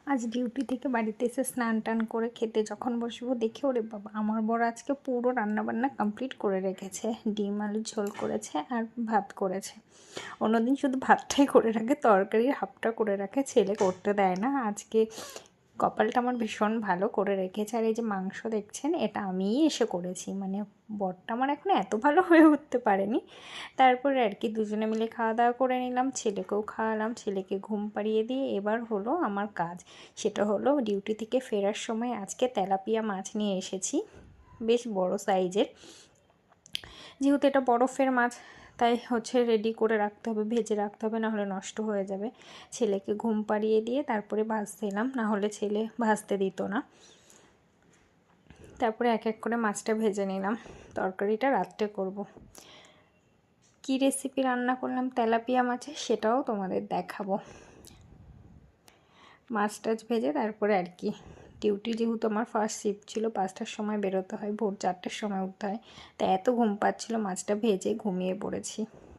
আজ ডিউটি থেকে বাড়িতে এসে স্নান টান করে খেতে যখন বসবো দেখে ওরে বাবা, আমার বর আজকে পুরো রান্নাবান্না কমপ্লিট করে রেখেছে। ডিম আলুর ঝোল করেছে আর ভাত করেছে। অন্যদিন শুধু ভাতটাই করে রাখে, তরকারির হাফটা করে রাখে, ছেলে করতে দেয় না। আজকে কপালটা আমার ভীষণ ভালো, করে রেখেছে। আর এই যে মাংস দেখছেন, এটা আমিই এসে করেছি, মানে বরটা আমার এখন এত ভালো হয়ে উঠতে পারেনি। তারপরে আর কি দুজনে মিলে খাওয়া দাওয়া করে নিলাম, ছেলেকেও খাওয়ালাম, ছেলেকে ঘুম পাড়িয়ে দিয়ে এবার হলো আমার কাজ। সেটা হলো ডিউটি থেকে ফেরার সময় আজকে তেলাপিয়া মাছ নিয়ে এসেছি, বেশ বড় সাইজের। যেহেতু এটা বরফের মাছ, তাই হচ্ছে রেডি করে রাখতে হবে, ভেজে রাখতে হবে, নাহলে নষ্ট হয়ে যাবে। ছেলেকে ঘুম পাড়িয়ে দিয়ে তারপরে ভাজতে এলাম, নাহলে ছেলে ভাজতে দিত না। তারপরে এক এক করে মাছটা ভেজে নিলাম, তরকারিটা রাত্রে করব। কী রেসিপি রান্না করলাম তেলাপিয়া মাছের, সেটাও তোমাদের দেখাবো। মাছ টাছ ভেজে তারপরে আর কি ডিউটি, যেহেতু আমার ফার্স্ট শিফট ছিল, 5টার সময় বেরোতে হয়, ভোর 4টার সময় উঠতে হয়, তাই এত ঘুম পাচ্ছিলো, মাছটা ভেজে ঘুমিয়ে পড়েছি।